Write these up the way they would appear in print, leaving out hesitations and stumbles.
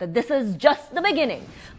that this is just the beginning।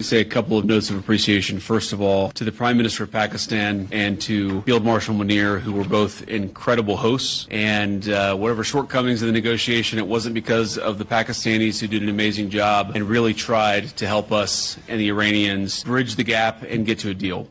Say a couple of notes of appreciation. First of all, to the Prime Minister of Pakistan and to Field Marshal Munir, who were both incredible hosts. And whatever shortcomings in the negotiation, it wasn't because of the Pakistanis, who did an amazing job and really tried to help us and the Iranians bridge the gap and get to a deal.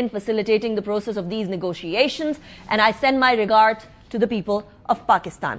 in facilitating the process of these negotiations and I send my regards to the people of Pakistan।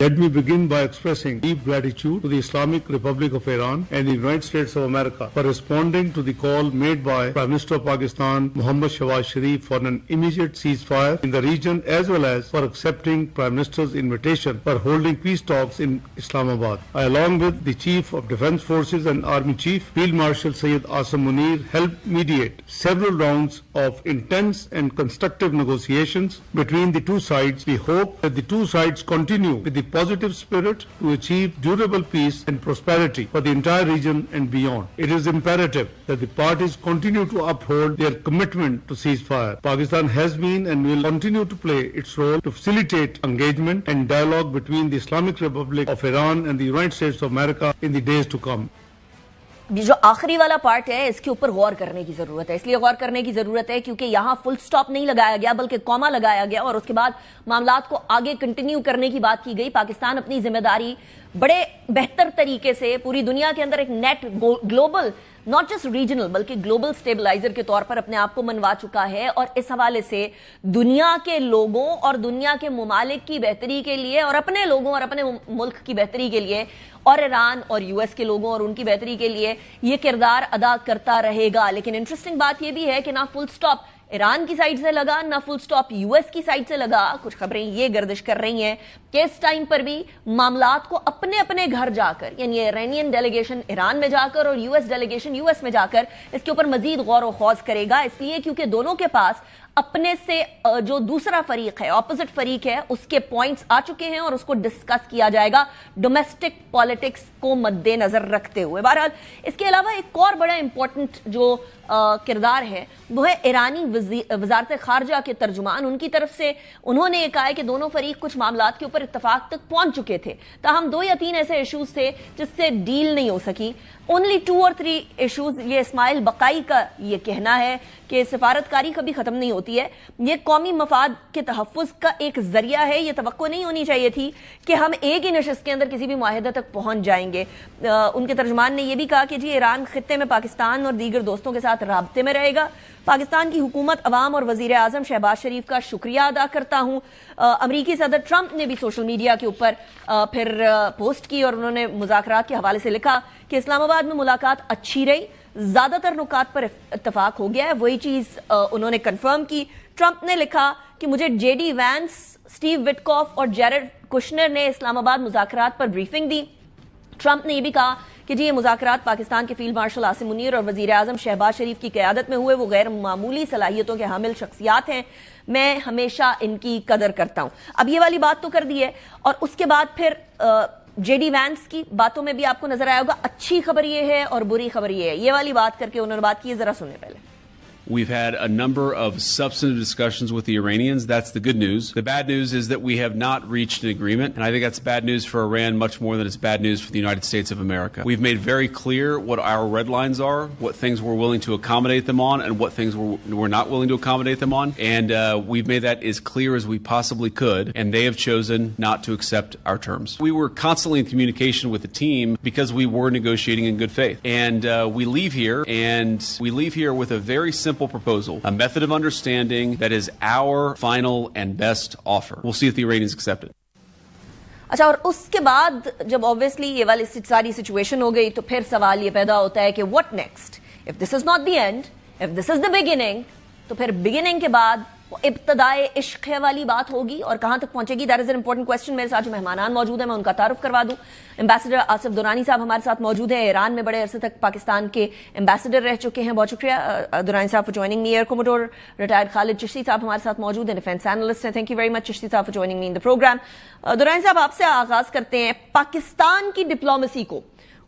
Let me begin by expressing deep gratitude to the Islamic Republic of Iran and the United States of America for responding to the call made by Prime Minister of Pakistan, Mohammad Shahbaz Sharif, for an immediate ceasefire in the region, as well as for accepting Prime Minister's invitation for holding peace talks in Islamabad. I, along with the Chief of Defence Forces and Army Chief, Field Marshal Sayyid Asim Munir, helped mediate several rounds of intense and constructive negotiations between the two sides. We hope that the two sides continue with the positive spirit to achieve durable peace and prosperity for the entire region and beyond. It is imperative that the parties continue to uphold their commitment to ceasefire. Pakistan has been and will continue to play its role to facilitate engagement and dialogue between the Islamic Republic of Iran and the United States of America in the days to come. یہ جو آخری والا part ہے اس کے اوپر غور کرنے کی ضرورت ہے. اس لیے غور کرنے کی ضرورت ہے کیونکہ یہاں فل سٹاپ نہیں لگایا گیا بلکہ کوما لگایا گیا اور اس کے بعد معاملات کو آگے کنٹینیو کرنے کی بات کی گئی. پاکستان اپنی ذمہ داری بڑے بہتر طریقے سے پوری دنیا کے اندر ایک net global not just regional بلکہ گلوبل سٹیبلائزر کے طور پر اپنے آپ کو منوا چکا ہے اور اس حوالے سے دنیا کے لوگوں اور دنیا کے ممالک کی بہتری کے لیے اور اپنے لوگوں اور اپنے ملک کی بہتری کے لیے اور ایران اور یو ایس کے لوگوں اور ان کی بہتری کے لیے یہ کردار ادا کرتا رہے گا. لیکن انٹرسٹنگ بات یہ بھی ہے کہ نہ فل سٹاپ ایران کی سائڈ سے لگا نہ فل سٹاپ یو ایس کی سائڈ سے لگا. کچھ خبریں یہ گردش کر رہی ہیں کہ اس ٹائم پر بھی معاملات کو اپنے اپنے گھر جا کر یعنی ایرانین ڈیلیگیشن ایران میں جا کر اور U S delegation U S میں جا کر اس کے اوپر مزید غور و خوض کرے گا. اس لیے کیونکہ دونوں کے پاس اپنے سے جو دوسرا فریق ہے اپوزٹ فریق ہے اس کے پوائنٹس آ چکے ہیں اور اس کو ڈسکس کیا جائے گا ڈومیسٹک پالیٹکس کو مد نظر رکھتے ہوئے. بہرحال اس کے علاوہ ایک اور بڑا امپورٹنٹ جو کردار ہے وہ ہے ایرانی وزارت خارجہ کے ترجمان. ان کی طرف سے انہوں نے یہ کہا ہے کہ دونوں فریق کچھ معاملات کے اوپر اتفاق تک پہنچ چکے تھے تاہم 2 یا 3 ایسے ایشوز تھے جس سے ڈیل نہیں ہو سکی. only 2 or 3 issues. یہ اسماعیل بقائی کا یہ کہنا ہے کہ سفارتکاری کبھی ختم نہیں ہوتی ہے, یہ قومی مفاد کے تحفظ کا ایک ذریعہ ہے. یہ توقع نہیں ہونی چاہیے تھی کہ ہم ایک ہی نشست کے اندر کسی بھی معاہدہ تک پہنچ جائیں گے. ان کے ترجمان نے یہ بھی کہا کہ جی ایران خطے میں پاکستان اور دیگر دوستوں کے ساتھ رابطے میں رہے گا. پاکستان کی حکومت, عوام اور وزیر اعظم شہباز شریف کا شکریہ ادا کرتا ہوں. امریکی صدر ٹرمپ نے بھی سوشل میڈیا کے اوپر پھر پوسٹ کی اور انہوں نے مذاکرات کے حوالے سے لکھا کہ اسلام آباد میں ملاقات اچھی رہی, زیادہ تر نکات پر اتفاق ہو گیا ہے. وہی چیز انہوں نے کنفرم کی. ٹرمپ نے لکھا کہ مجھے جے ڈی وینس, سٹیو وٹکاف اور جیرڈ کشنر نے اسلام آباد مذاکرات پر بریفنگ دی. ٹرمپ نے یہ بھی کہا کہ جی یہ مذاکرات پاکستان کے فیلڈ مارشل عاصم منیر اور وزیر اعظم شہباز شریف کی قیادت میں ہوئے. وہ غیر معمولی صلاحیتوں کے حامل شخصیات ہیں, میں ہمیشہ ان کی قدر کرتا ہوں. اب یہ والی بات تو کر دی ہے اور اس کے بعد پھر جے ڈی وینس کی باتوں میں بھی آپ کو نظر آیا ہوگا اچھی خبر یہ ہے اور بری خبر یہ ہے. یہ والی بات کر کے انہوں نے بات کی ہے, ذرا سنیں پہلے. We've had a number of substantive discussions with the Iranians. That's the good news. The bad news is that we have not reached an agreement, and I think that's bad news for Iran much more than it's bad news for the United States of America. We've made very clear what our red lines are, what things we're willing to accommodate them on, and what things we're not willing to accommodate them on. And we've made that as clear as we possibly could, and they have chosen not to accept our terms. We were constantly in communication with the team because we were negotiating in good faith. And we leave here with a very simple proposal, a method of understanding that is our final and best offer. We'll see if the Iranians accept it. اچھا, اور اس کے بعد جب obviously یہ والی ساری situation ہو گئی تو پھر سوال یہ پیدا ہوتا ہے کہ what next? If this is not the end, if this is the beginning, تو پھر beginning کے بعد ابتدائے عشق والی بات ہوگی اور کہاں تک پہنچے گی؟ That is an important question. میرے ساتھ جو مہمانان موجود ہیں میں ان کا تعارف کروا دوں. امبیسڈر آصف درانی صاحب ہمارے ساتھ موجود ہیں, ایران میں بڑے عرصے تک پاکستان کے امبیسڈر رہ چکے ہیں. بہت شکریہ درانی صاحب for joining me. Air commodore retired Khalid Chishti صاحب ہمارے ساتھ موجود ہیں, ڈیفینس اینالسٹ ہیں. Thank you very much Chishti صاحب for joining me in the programme. Durrani صاحب آپ سے آغاز کرتے ہیں پاکستان کی ڈپلومیسی کو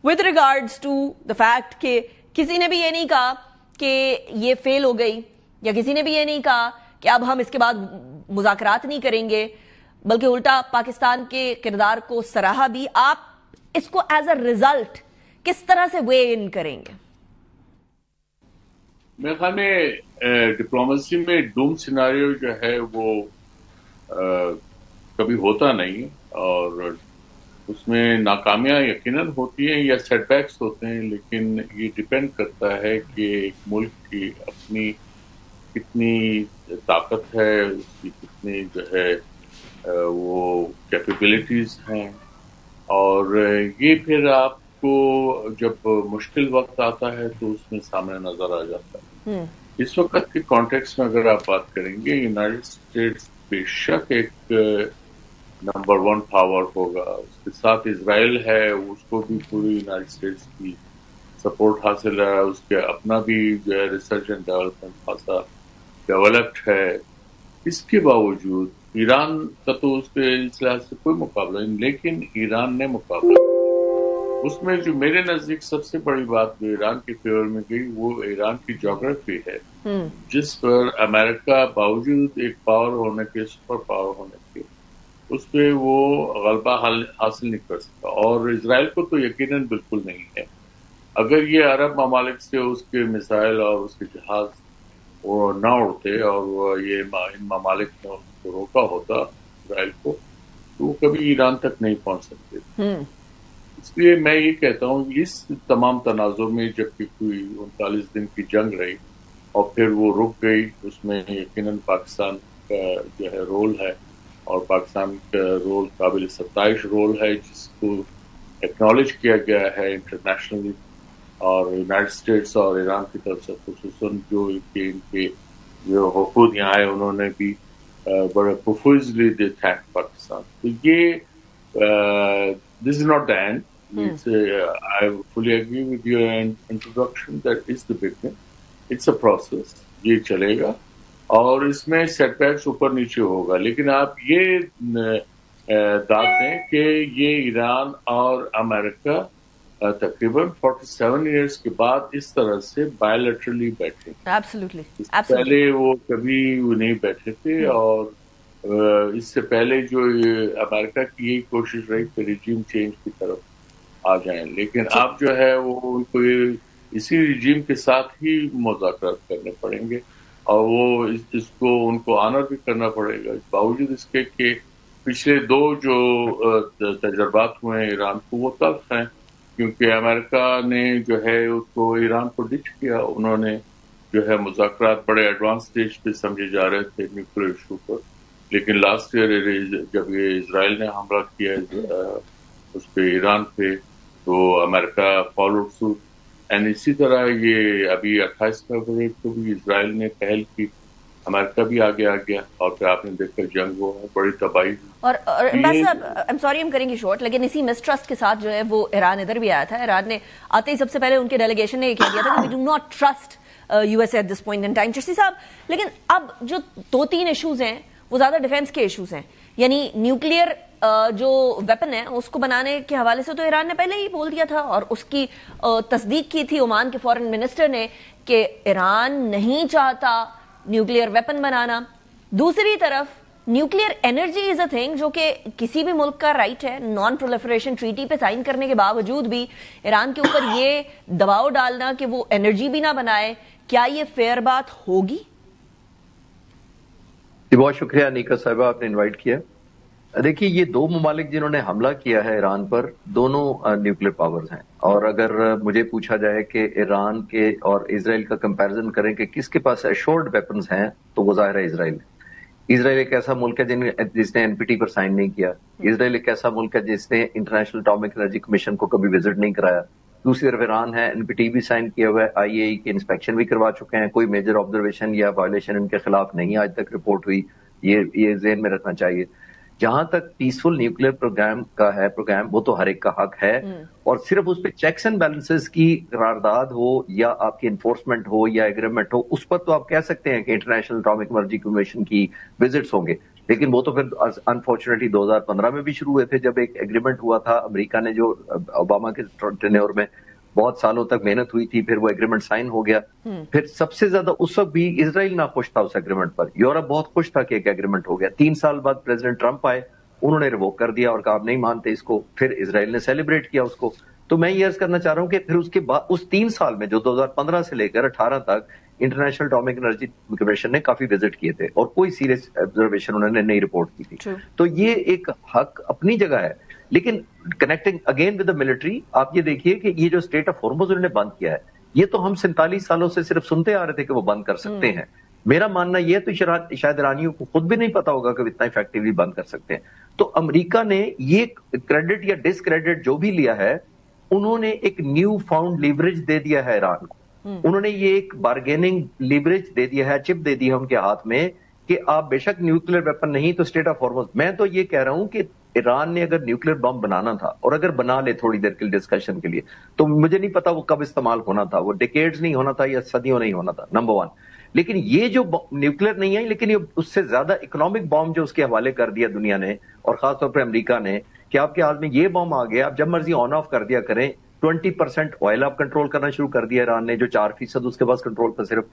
with regards to the fact کہ کسی نے بھی یہ نہیں کہا کہ یہ فیل ہو گئی یا کسی نے بھی یہ نہیں کہا کہ اب ہم اس کے بعد مذاکرات نہیں کریں گے, بلکہ الٹا پاکستان کے کردار کو سراہا بھی. آپ اس کو ایز اے ریزلٹ کس طرح سے وے ان کریں گے؟ میرے خیال میں ڈپلومیسی میں ڈوم سیناریو جو ہے وہ کبھی ہوتا نہیں, اور اس میں ناکامیاں یقیناً ہوتی ہیں یا سیٹ بیکس ہوتے ہیں, لیکن یہ ڈپینڈ کرتا ہے کہ ایک ملک کی اپنی کتنی طاقت ہے, اس کی کتنی جو ہے وہ کیپیبلٹیز ہیں, اور یہ پھر آپ کو جب مشکل وقت آتا ہے تو اس میں سامنے نظر آ جاتا ہے. اس وقت کے کانٹیکس میں اگر آپ بات کریں گے, یونائٹڈ اسٹیٹس بے شک ایک نمبر 1 پاور ہوگا, اس کے ساتھ اسرائیل ہے, اس کو بھی پوری یونائٹڈ اسٹیٹس کی سپورٹ حاصل ہے, اس کے اپنا بھی جو ہے ریسرچ اینڈ ڈیولپمنٹ خاصا ڈیولپڈ ہے. اس کے باوجود ایران کا تو اس کے اس لحاظ سے کوئی مقابلہ نہیں, لیکن ایران نے مقابلہ اس میں جو میرے نزدیک سب سے بڑی بات جو ایران کے فیور میں گئی وہ ایران کی جغرافی ہے, جس پر امریکہ باوجود ایک پاور ہونے کے, سپر پاور ہونے کے, اس پہ وہ غلبہ حاصل نہیں کر سکتا, اور اسرائیل کو تو یقیناً بالکل نہیں ہے. اگر یہ عرب ممالک سے اس کے میزائل اور اس کے جہاز وہ نہ اڑتے اور یہ ان ممالک نے ان کو روکا ہوتا اسرائیل کو تو وہ کبھی ایران تک نہیں پہنچ سکتے. اس لیے میں یہ کہتا ہوں اس تمام تنازع میں جب کہ کوئی 39 دن کی جنگ رہی اور پھر وہ رک گئی, اس میں یقیناً پاکستان کا جو ہے رول ہے اور پاکستان کا رول قابل ستائش رول ہے جس کو ایکنالج کیا گیا ہے انٹرنیشنلی اور یونائٹڈ اسٹیٹس اور ایران کی طرف سے خصوصاً جو ان کے جو وفود یہاں آئے انہوں نے بھی بڑے پروفیوزلی دے تھینک پاکستان. تو یہ this is not the end. I fully agree with your introduction that is the beginning. It's a process. یہ چلے گا اور اس میں سیٹ بیکس اوپر نیچے ہوگا, لیکن آپ یہ داد دیں کہ یہ ایران اور امریکہ تقریباً 47 ایئرس کے بعد اس طرح سے بائیلیٹرلی بیٹھے. پہلے وہ کبھی نہیں بیٹھے تھے اور اس سے پہلے جو امریکہ کی یہی کوشش رہی کہ ریجیم چینج کی طرف آ جائیں, لیکن اب جو ہے وہ ان کو اسی ریجیم کے ساتھ ہی مذاکرات کرنے پڑیں گے اور وہ اس کو ان کو آنر بھی کرنا پڑے گا, باوجود اس کے کہ پچھلے دو جو تجربات ہوئے ہیں ایران کو وہ تلخ ہیں, کیونکہ امریکہ نے جو ہے اس کو ایران کو ڈچ کیا. انہوں نے جو ہے مذاکرات بڑے ایڈوانس اسٹیج پہ سمجھے جا رہے تھے نیوکلیر ایشو پر, لیکن لاسٹ ایئر جب یہ اسرائیل نے حملہ کیا اس پہ ایران پہ تو امریکہ فالو سوٹ. اینڈ اسی طرح یہ ابھی 28 فروری کو بھی اسرائیل نے پہل کی, امریکہ بھی آگے آ گیا اور پھر آپ نے دیکھا جنگ ہوا, بڑی تباہی. اور سوری ہم کریں گے شورٹ, لیکن اسی مسٹرسٹ کے ساتھ جو ہے وہ ایران ادھر بھی آیا تھا. ایران نے آتے ہی سب سے پہلے ان کے ڈیلیگیشن نے یہ کہہ دیا تھا کہ we do not trust U S A at this point in time. Chishti صاحب, لیکن اب جو 2-3 ایشوز ہیں وہ زیادہ ڈیفینس کے ایشوز ہیں, یعنی نیوکلیئر جو ویپن ہے اس کو بنانے کے حوالے سے تو ایران نے پہلے ہی بول دیا تھا اور اس کی تصدیق کی تھی عمان کے فارن منسٹر نے کہ ایران نہیں چاہتا نیوکلیئر ویپن بنانا. دوسری طرف nuclear energy is a thing جو کہ کسی بھی ملک کا رائٹ ہے. نان پرولیفریشن ٹریٹی پہ سائن کرنے کے باوجود بھی ایران کے اوپر یہ دباؤ ڈالنا کہ وہ انرجی بھی نہ بنائے, کیا یہ فیئر بات ہوگی؟ بہت شکریہ نیکا صاحبہ, آپ نے انوائٹ کیا. دیکھیے یہ دو ممالک جنہوں نے حملہ کیا ہے ایران پر دونوں نیوکلیر پاورز ہیں, اور اگر مجھے پوچھا جائے کہ ایران کے اور اسرائیل کا کمپیرزن کریں کہ کس کے پاس ایشورڈ ویپنز ہیں تو وہ ظاہر ہے اسرائیل. اسرائیل ایک ایسا ملک ہے جس نے NPT پر سائن نہیں کیا. اسرائیل ایک ایسا ملک ہے جس نے انٹرنیشنل اٹامک انرجی کمیشن کو کبھی وزٹ نہیں کرایا. دوسری طرف ایران ہے, NPT بھی سائن کیا ہوا ہے, IAEA کی انسپیکشن بھی کروا چکے ہیں, کوئی میجر آبزرویشن یا وائلیشن ان کے خلاف نہیں آج تک رپورٹ ہوئی. یہ ذہن میں رکھنا چاہیے. جہاں تک پیسفل نیوکلیر پروگرام کا ہے پروگرام, وہ تو ہر ایک کا حق ہے, اور صرف اس پہ چیکس اینڈ بیلنسز کی قرارداد ہو یا آپ کی انفورسمنٹ ہو یا ایگریمنٹ ہو, اس پر تو آپ کہہ سکتے ہیں کہ انٹرنیشنل اٹامک انرجی کمیشن کی وزٹس ہوں گے. لیکن وہ تو پھر انفارچونیٹلی 2015 میں بھی شروع ہوئے تھے جب ایک ایگریمنٹ ہوا تھا امریکہ نے جو اوباما کے ٹینیور میں بہت سالوں تک محنت ہوئی تھی, پھر وہ ایگریمنٹ سائن ہو گیا. پھر سب سے زیادہ اس وقت بھی اسرائیل نہ خوش تھا اس ایگریمنٹ پر, یورپ بہت خوش تھا کہ ایک ایگریمنٹ ہو گیا. 3 سال بعد پریزیڈنٹ ٹرمپ آئے, انہوں نے ریووک کر دیا اور کہا آپ نہیں مانتے اس کو, پھر اسرائیل نے سیلیبریٹ کیا اس کو. تو میں یہ عرض کرنا چاہ رہا ہوں کہ پھر اس کے بعد اس 3 سال میں جو 2015 سے لے کر 18 تک انٹرنیشنل اٹامک انرجی کمیشن نے کافی وزٹ کیے تھے اور کوئی سیریس آبزرویشن انہوں نے نہیں رپورٹ کی تھی. تو یہ ایک حق اپنی جگہ ہے, لیکن connecting again with the military, آپ یہ دیکھیے کہ یہ جو اسٹیٹ آف ہارمز انہوں نے بند کیا ہے, یہ تو ہم 47 سالوں سے صرف سنتے آ رہے تھے کہ وہ بند کر سکتے ہیں. میرا ماننا یہ تو شاید ایرانیوں کو خود بھی نہیں پتا ہوگا کہ اتنا افیکٹولی بند کر سکتے ہیں. تو امریکہ نے یہ کریڈٹ یا ڈس کریڈٹ جو بھی لیا ہے, انہوں نے ایک نیو فاؤنڈ لیوریج دے دیا ہے ایران کو. انہوں نے یہ ایک بارگیننگ لیوریج دے دیا ہے, چپ دے دی ہے ان کے ہاتھ میں کہ آپ بے شک نیوکلیر ویپن نہیں تو اسٹیٹ آف ہارمز. میں تو یہ کہہ رہا ہوں کہ ایران نے اگر نیوکلیر بم بنانا تھا اور اگر بنا لے تھوڑی دیر کے لیے ڈسکشن کے لیے, تو مجھے نہیں پتا وہ کب استعمال ہونا تھا, وہ ڈیکیڈز نہیں ہونا تھا یا صدیوں نہیں ہونا تھا, نمبر 1. لیکن یہ جو نیوکلیر نہیں ہے, لیکن یہ اس سے زیادہ اکنامک بام جو اس کے حوالے کر دیا دنیا نے اور خاص طور پر امریکہ نے, کہ آپ کے ہاتھ میں یہ بام آ گیا, آپ جب مرضی آن آف کر دیا کریں. 20% آئل آپ کنٹرول کرنا شروع کر دیا ایران نے, جو 4% اس کے پاس کنٹرول تھا صرف.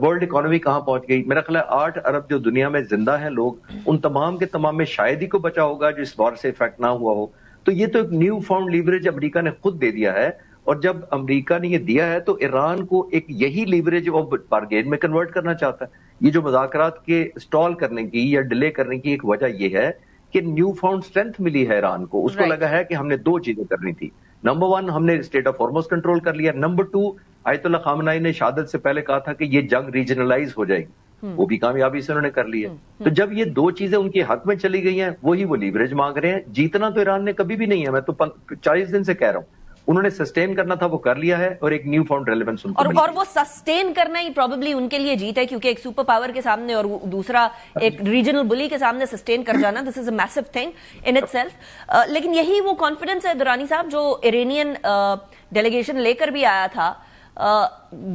ورلڈ اکانومی کہاں پہنچ گئی؟ میرا خیال ہے 8 ارب جو دنیا میں زندہ ہیں لوگ, ان تمام کے تمام میں شاید ہی کو بچا ہوگا جو اس وار سے افیکٹ نہ ہوا ہو. تو یہ تو ایک نیو فاؤنڈ لیوریج امریکہ نے خود دے دیا ہے, اور جب امریکہ نے یہ دیا ہے تو ایران کو ایک یہی لیوریج وہ بارگین میں کنورٹ کرنا چاہتا ہے. یہ جو مذاکرات کے سٹال کرنے کی یا ڈیلے کرنے کی ایک وجہ یہ ہے کہ نیو فاؤنڈ اسٹرینتھ ملی ہے ایران کو. اس کو لگا ہے کہ ہم نے دو چیزیں کرنی تھی. نمبر 1 ہم نے اسٹیٹ آف ہارمز کنٹرول کر لیا. نمبر 2 آیت اللہ خامنہئی نے شہادت سے پہلے کہا تھا کہ یہ جنگ ریجنلائز ہو جائے گی, وہ بھی کامیابی سے انہوں نے کر لی ہے. تو جب یہ دو چیزیں ان کے حق میں چلی گئی ہیں, وہی وہ لیوریج مانگ رہے ہیں. جیتنا تو ایران نے کبھی بھی نہیں ہے, میں تو 40 دن سے کہہ رہا ہوں. انہوں نے سسٹین کرنا تھا, وہ کر لیا ہے, اور ایک نیو فاؤنڈ ریلیونس ان کو مل گئی. اور وہ سسٹین کرنا ہی پروبیبلی ان کے لیے جیت ہے, کیونکہ ایک سپر پاور کے سامنے اور دوسرا ایک ریجنل بلی کے سامنے سسٹین کر جانا, دس از اے میسو تھنگ ان اٹ سیلف. لیکن یہی وہ کانفیڈنس ہے درانی صاحب جو ایرانین ڈیلیگیشن لے کر بھی آیا تھا,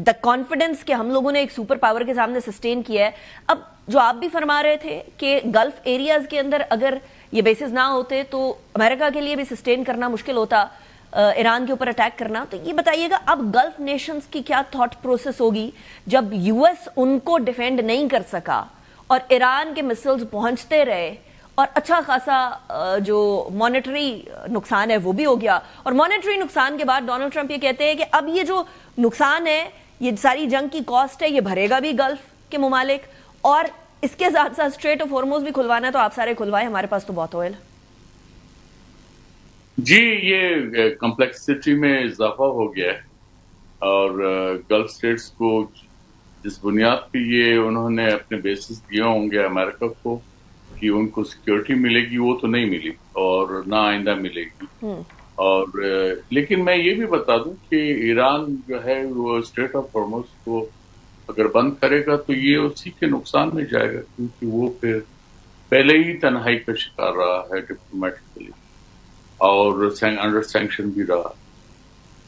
دا کانفیڈنس کہ ہم لوگوں نے ایک سپر پاور کے سامنے سسٹین کیا ہے. اب جو آپ بھی فرما رہے تھے کہ گلف ایریاز کے اندر اگر یہ بیسز نہ ہوتے تو امریکہ کے لیے بھی سسٹین کرنا مشکل ہوتا, ایران کے اوپر اٹیک کرنا. تو یہ بتائیے گا اب گلف نیشنز کی کیا تھاٹ پروسیس ہوگی جب یو ایس ان کو ڈیفینڈ نہیں کر سکا اور ایران کے مسلز پہنچتے رہے اور اچھا خاصا جو مانیٹری نقصان ہے وہ بھی ہو گیا, اور مانیٹری نقصان کے بعد ڈونلڈ ٹرمپ یہ کہتے ہیں کہ اب یہ جو نقصان ہے, یہ ساری جنگ کی کاسٹ ہے, یہ بھرے گا بھی گلف کے ممالک, اور اس کے ساتھ ساتھ اسٹریٹ آف ہارمز بھی کھلوانا ہے تو آپ سارے کھلوائے, ہمارے پاس تو بہت آئل. جی, یہ کمپلیکسٹی میں اضافہ ہو گیا ہے, اور گلف اسٹیٹس کو جس بنیاد پہ یہ انہوں نے اپنے بیسز دیے ہوں گے امریکہ کو کہ ان کو سیکیورٹی ملے گی, وہ تو نہیں ملی اور نہ آئندہ ملے گی. اور لیکن میں یہ بھی بتا دوں کہ ایران جو ہے وہ اسٹریٹ آف ہارمز کو اگر بند کرے گا تو یہ اسی کے نقصان میں جائے گا, کیونکہ وہ پھر پہلے ہی تنہائی کا شکار رہا ہے ڈپلومیٹکلی اور انڈر سینکشن بھی رہا.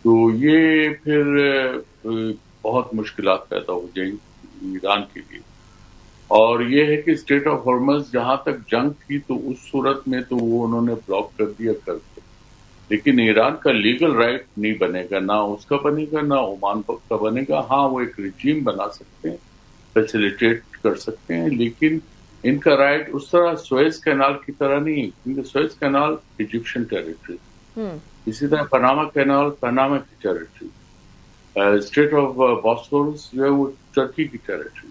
تو یہ پھر بہت مشکلات پیدا ہو جائیں گی ایران کے لیے. اور یہ ہے کہ اسٹیٹ آف ہارمز جہاں تک جنگ تھی تو اس صورت میں تو وہ انہوں نے بلاک کر دیا کرتے, لیکن ایران کا لیگل رائٹ نہیں بنے گا, نہ اس کا بنے گا نہ عمان کا بنے گا. ہاں وہ ایک رجیم بنا سکتے ہیں, فیسیلیٹیٹ کر سکتے ہیں, لیکن ان کا رائٹ اس طرح سویز کینال کی طرح نہیں ہے, کیونکہ سویز کینال ایجپشن ٹیریٹری, اسی طرح پاناما کینال پاناما کی ٹیریٹری, اسٹریٹ آف باسفورس جو ہے وہ ترکی کی ٹیریٹری,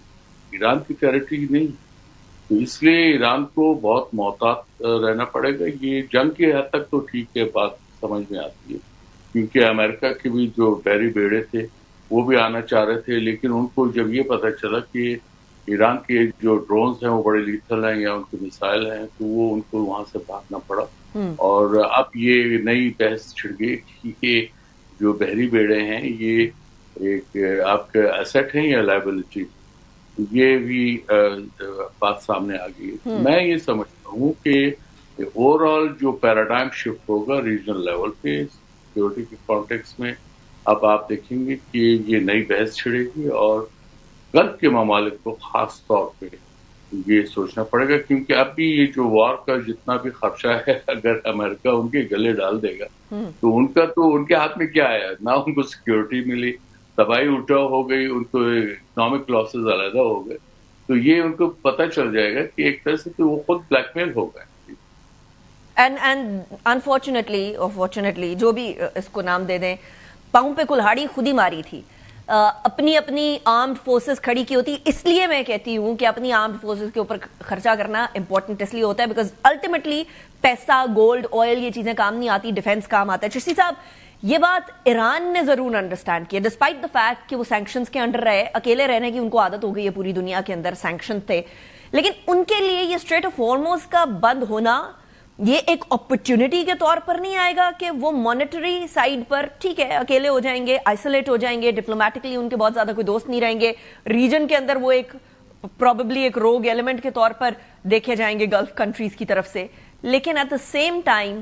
ایران کی ٹیریٹری نہیں. تو اس لیے ایران کو بہت محتاط رہنا پڑے گا. یہ جنگ کی حد تک تو ٹھیک ہے, بات سمجھ میں آتی ہے, کیونکہ امریکہ کے بھی جو بحری بیڑے تھے وہ بھی آنا چاہ رہے تھے, لیکن ان کو جب یہ پتہ چلا کہ ایران کے جو ڈرونز ہیں وہ بڑے لیتھل ہیں یا ان کے میسائل ہیں, تو وہ ان کو وہاں سے بھاگنا پڑا. اور اب یہ نئی بحث چھڑ گئی کہ یہ جو بحری بیڑے ہیں یہ ایک آپ کے ایسٹ ہیں یا لائبلٹی, یہ بھی بات سامنے آ گئی. میں یہ سمجھتا ہوں کہ اوور آل جو پیراڈائم شفٹ ہوگا ریجنل لیول پہ سیکورٹی کے کانٹیکس میں, اب آپ دیکھیں گے کہ یہ نئی بحث چھڑے گی, اور گلف کے ممالک کو خاص طور پہ یہ سوچنا پڑے گا, کیونکہ اب بھی یہ جو وار کا جتنا بھی خدشہ ہے اگر امریکہ ان کے گلے ڈال دے گا تو ان کے ہاتھ میں کیا ہے, نہ ان کو سیکورٹی ملی, تباہی الٹاؤ ہو گئی, ان کو اکنامک لاسز علیحدہ ہو گئے, تو یہ ان کو پتہ چل جائے گا کہ ایک طرح سے کہ وہ خود بلیک میل ہو گئے. اینڈ انفارچونیٹلی جو بھی اس کو نام دے دیں, پاؤں پہ کلہاڑی خود ہی ماری تھی, اپنی آرمڈ فورسز کھڑی کی ہوتی. اس لیے میں کہتی ہوں کہ اپنی آرمڈ فورسز کے اوپر خرچہ کرنا امپورٹنٹ اس لیے ہوتا ہے بیکاز الٹیمیٹلی پیسہ, گولڈ, آئل, یہ چیزیں کام نہیں آتی, ڈیفینس کام آتا ہے. چشتی صاحب, یہ بات ایران نے ضرور انڈرسٹینڈ کی, ڈسپائٹ دا فیکٹ کہ وہ سینکشنز کے انڈر رہے, اکیلے رہنے کی ان کو عادت ہو گئی ہے, پوری دنیا کے اندر سینکشن تھے, لیکن ان کے لیے یہ اسٹریٹ آف ہارمز کا بند ہونا یہ ایک اپرچونٹی کے طور پر نہیں آئے گا کہ وہ مانیٹری سائڈ پر ٹھیک ہے اکیلے ہو جائیں گے, آئسولیٹ ہو جائیں گے, ڈپلومیٹکلی ان کے بہت زیادہ کوئی دوست نہیں رہیں گے, ریجن کے اندر وہ ایک پروبیبلی ایک روگ ایلیمنٹ کے طور پر دیکھے جائیں گے گلف کنٹریز کی طرف سے, لیکن ایٹ دا سیم ٹائم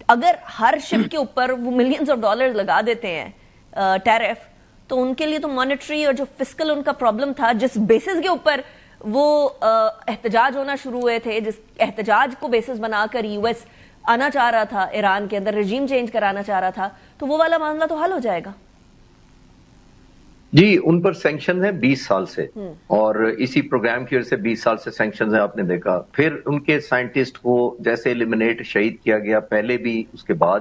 اگر ہر شپ کے اوپر وہ ملینز آف ڈالرز لگا دیتے ہیں ٹیرف, تو ان کے لیے تو مانیٹری اور جو فسکل ان کا پرابلم تھا, جس بیسز کے اوپر وہ احتجاج ہونا شروع ہوئے تھے, جس احتجاج کو بیسس بنا کر یو ایس آنا چاہ رہا تھا ایران کے اندر, رجیم چینج کرانا چاہ رہا تھا, تو وہ والا معاملہ تو حل ہو جائے گا. جی, ان پر سینکشن ہے 20 سال سے, اور اسی پروگرام کی وجہ سے 20 سال سے سینکشن ہیں. آپ نے دیکھا پھر ان کے سائنٹسٹ کو جیسے ایلیمنیٹ شہید کیا گیا, پہلے بھی اس کے بعد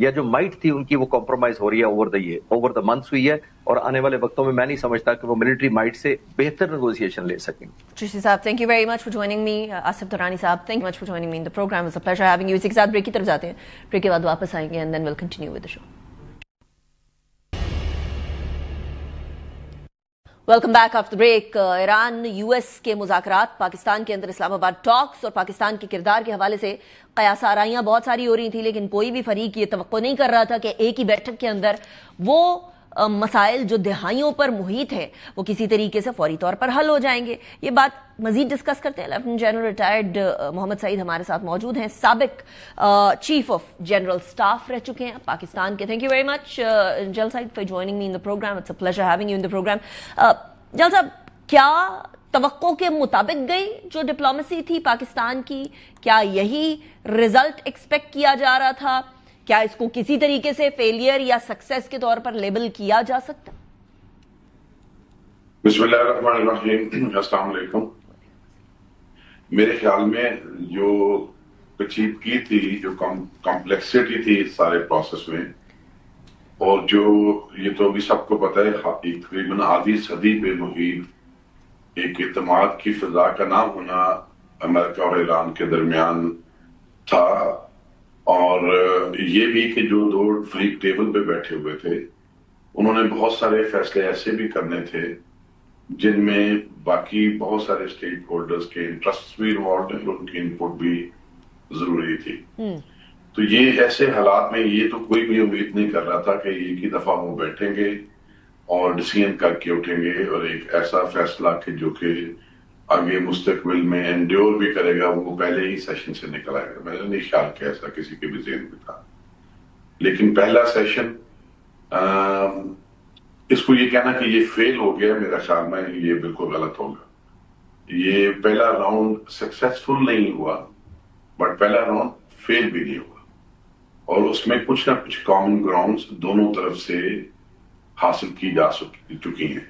یا جو مائٹ تھی ان کی وہ کمپرومائز ہو رہی ہے اوور دا منتھس ہوئی ہے, اور آنے والے وقتوں میں میں نہیں سمجھتا کہ وہ ملٹری مائٹ سے بہتر نیگوسیشن لے سکیں. چشتی صاحب, thank you very much for joining me. Asif Durrani صاحب, thank you much for joining me in the programme. It's a pleasure having you. اسی کے ساتھ بریک کی طرف جاتے ہیں, بریک کے بعد واپس آئیں گے and then will continue with the show. Welcome back after break. Iran U S کے مذاکرات, پاکستان کے اندر اسلام آباد ٹاکس اور پاکستان کے کردار کے حوالے سے قیاس آرائیاں بہت ساری ہو رہی تھیں, لیکن کوئی بھی فریق یہ توقع نہیں کر رہا تھا کہ ایک ہی بیٹھک کے اندر وہ مسائل جو دہائیوں پر محیط ہے وہ کسی طریقے سے فوری طور پر حل ہو جائیں گے. یہ بات مزید ڈسکس کرتے ہیں. لیفٹننٹ جنرل ریٹائرڈ محمد سعید ہمارے ساتھ موجود ہیں, سابق چیف آف جنرل اسٹاف رہ چکے ہیں پاکستان کے. Thank you very much general Saeed for joining me in the programme. It's a pleasure having you in the programme. General صاحب, کیا توقع کے مطابق گئی جو ڈپلومیسی تھی پاکستان کی؟ کیا یہی رزلٹ ایکسپیکٹ کیا جا رہا تھا؟ کیا اس کو کسی طریقے سے فیلئر یا سکسیس کے طور پر لیبل کیا جا سکتا؟ بسم اللہ الرحمن الرحیم. السلام علیکم. میرے خیال میں جو پیچیدگی تھی, جو کمپلیکسٹی تھی سارے پروسیس میں, اور جو یہ تو ابھی سب کو پتہ ہے تقریباً آدھی صدی پہ محیط ایک اعتماد کی فضا کا نہ ہونا امریکہ اور ایران کے درمیان تھا, اور یہ بھی کہ جو دو فریق ٹیبل پہ بیٹھے ہوئے تھے انہوں نے بہت سارے فیصلے ایسے بھی کرنے تھے جن میں باقی بہت سارے اسٹیک ہولڈرز کے انٹرسٹ بھی انوالوڈ ہیں, ان کی انپٹ بھی ضروری تھی. تو یہ ایسے حالات میں یہ تو کوئی بھی امید نہیں کر رہا تھا کہ ایک ہی دفعہ وہ بیٹھیں گے اور ڈیسیژن کر کے اٹھیں گے اور ایک ایسا فیصلہ کہ جو کہ آگے مستقبل میں انڈیور بھی کرے گا, وہ پہلے ہی سیشن سے نکل آئے گا. میں نے نہیں خیال کہ ایسا کسی کے بھی ذہن میں تھا. لیکن پہلا سیشن اس کو یہ کہنا کہ یہ فیل ہو گیا, میرا خیال میں یہ بالکل غلط ہوگا. یہ پہلا راؤنڈ سکسیسفل نہیں ہوا, بٹ پہلا راؤنڈ فیل بھی نہیں ہوا, اور اس میں کچھ نہ کچھ کامن گراؤنڈز دونوں طرف سے حاصل کی جا چکی ہیں.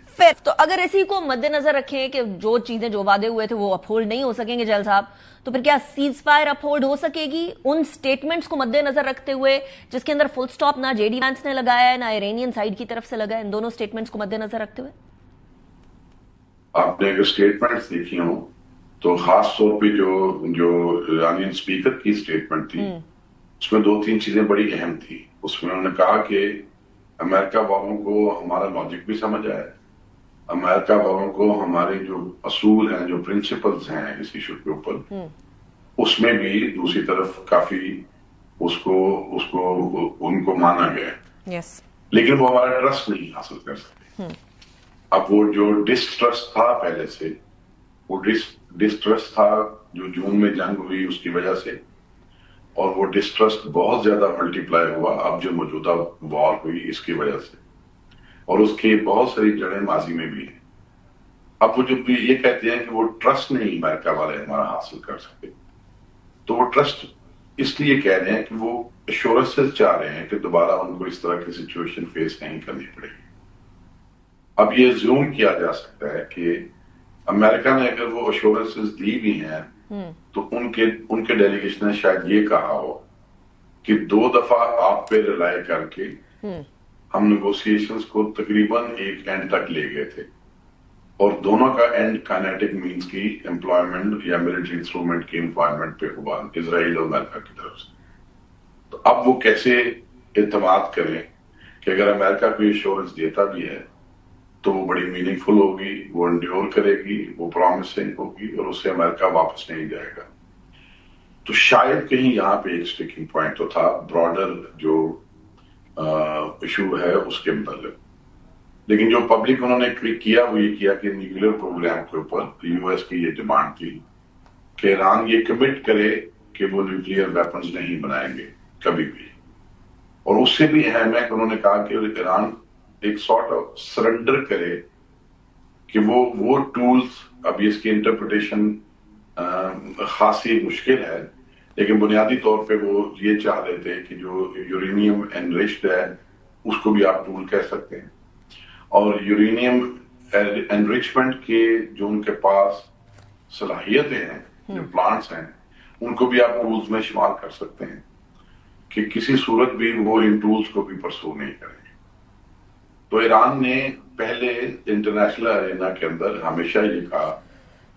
تو اگر اسی کو مد نظر رکھیں کہ جو چیزیں جو وعدے ہوئے تھے وہ اپہولڈ نہیں ہو سکیں گے جل صاحب, تو پھر کیا سیز فائر اپہولڈ ہو سکے گی ان سٹیٹمنٹس کو مد نظر رکھتے ہوئے جس کے اندر فل سٹاپ نہ جے ڈی وینس نے لگایا ہے نہ ایرانین سائیڈ کی طرف سے لگا ہے, ان دونوں سٹیٹمنٹس کو مد نظر رکھتے ہوئے؟ آپ نے اگر سٹیٹمنٹس دیکھی ہوں تو خاص طور پہ جو ایرانین اسپیکر کی سٹیٹمنٹ تھی اس میں دو تین چیزیں بڑی اہم تھی. اس میں انہوں نے کہا کہ امریکہ والوں کو ہمارا لاجک بھی سمجھ آیا, امریکہ والوں کو ہمارے جو اصول ہیں, جو پرنسپلز ہیں اس ایشو کے اوپر, اس میں بھی دوسری طرف کافی اس کو ان کو مانا گیا, لیکن وہ ہمارا ٹرسٹ نہیں حاصل کر سکتے. اب وہ جو ڈسٹرسٹ تھا پہلے سے, وہ ڈسٹرسٹ تھا جو جون میں جنگ ہوئی اس کی وجہ سے, اور وہ ڈسٹرسٹ بہت زیادہ ملٹیپلائی ہوا اب جو موجودہ وار ہوئی اس کی وجہ سے, اور اس کی بہت ساری جڑیں ماضی میں بھی ہیں. اب وہ جو یہ کہتے ہیں کہ وہ ٹرسٹ نہیں امریکہ والے ہمارا حاصل کر سکتے, تو وہ ٹرسٹ اس لیے کہہ رہے ہیں کہ وہ ایشورنسز چاہ رہے ہیں کہ دوبارہ ان کو اس طرح کی سچویشن فیس نہیں کرنی پڑے گی. اب یہ زوم کیا جا سکتا ہے کہ امریکہ نے اگر وہ ایشورنسز دی بھی ہیں تو ان کے ڈیلیگیشن نے شاید یہ کہا ہو کہ 2 دفعہ آپ پہ ریلائی کر کے ہم نیگوسیشنز کو تقریباً ایک اینڈ تک لے گئے تھے, اور دونوں کا اینڈ کائنیٹک مینز کی امپلائمنٹ یا ملٹری انسٹرومنٹ کی امپلائمنٹ پہ ہوا اسرائیل اور امریکہ کی طرف سے. تو اب وہ کیسے اعتماد کریں کہ اگر امریکہ کوئی ایشورنس دیتا بھی ہے تو وہ بڑی میننگ فل ہوگی, وہ انڈیور کرے گی, وہ پرومسنگ ہوگی, اور اس سے امریکہ واپس نہیں جائے گا. تو شاید کہیں یہاں پہ ایک سٹیکنگ پوائنٹ تو تھا براڈر جو ایشو ہے اس کے متعلق. لیکن جو پبلک انہوں نے کیا وہ یہ کیا کہ نیوکلیر پروگرام کے اوپر یو ایس کی یہ ڈیمانڈ تھی کہ ایران یہ کمٹ کرے کہ وہ نیوکلیر ویپنز نہیں بنائیں گے کبھی بھی, اور اس سے بھی اہم ہے کہ انہوں نے کہا کہ ایران ایک سارٹ آف سرنڈر کرے کہ وہ ٹولز, اب اس کی انٹرپریٹیشن خاصی مشکل ہے, لیکن بنیادی طور پہ وہ یہ چاہ رہے تھے کہ جو یورینیم انریچڈ ہے اس کو بھی آپ ٹول کہہ سکتے ہیں, اور یورینیم انریچمنٹ کے جو ان کے پاس صلاحیتیں ہیں, جو پلانٹس ہیں, ان کو بھی آپ ٹولز میں شمار کر سکتے ہیں. کہ کسی صورت بھی وہ ان ٹولز کو بھی پرسو نہیں کریں گے. تو ایران نے پہلے انٹرنیشنل ارینا کے اندر ہمیشہ یہ کہا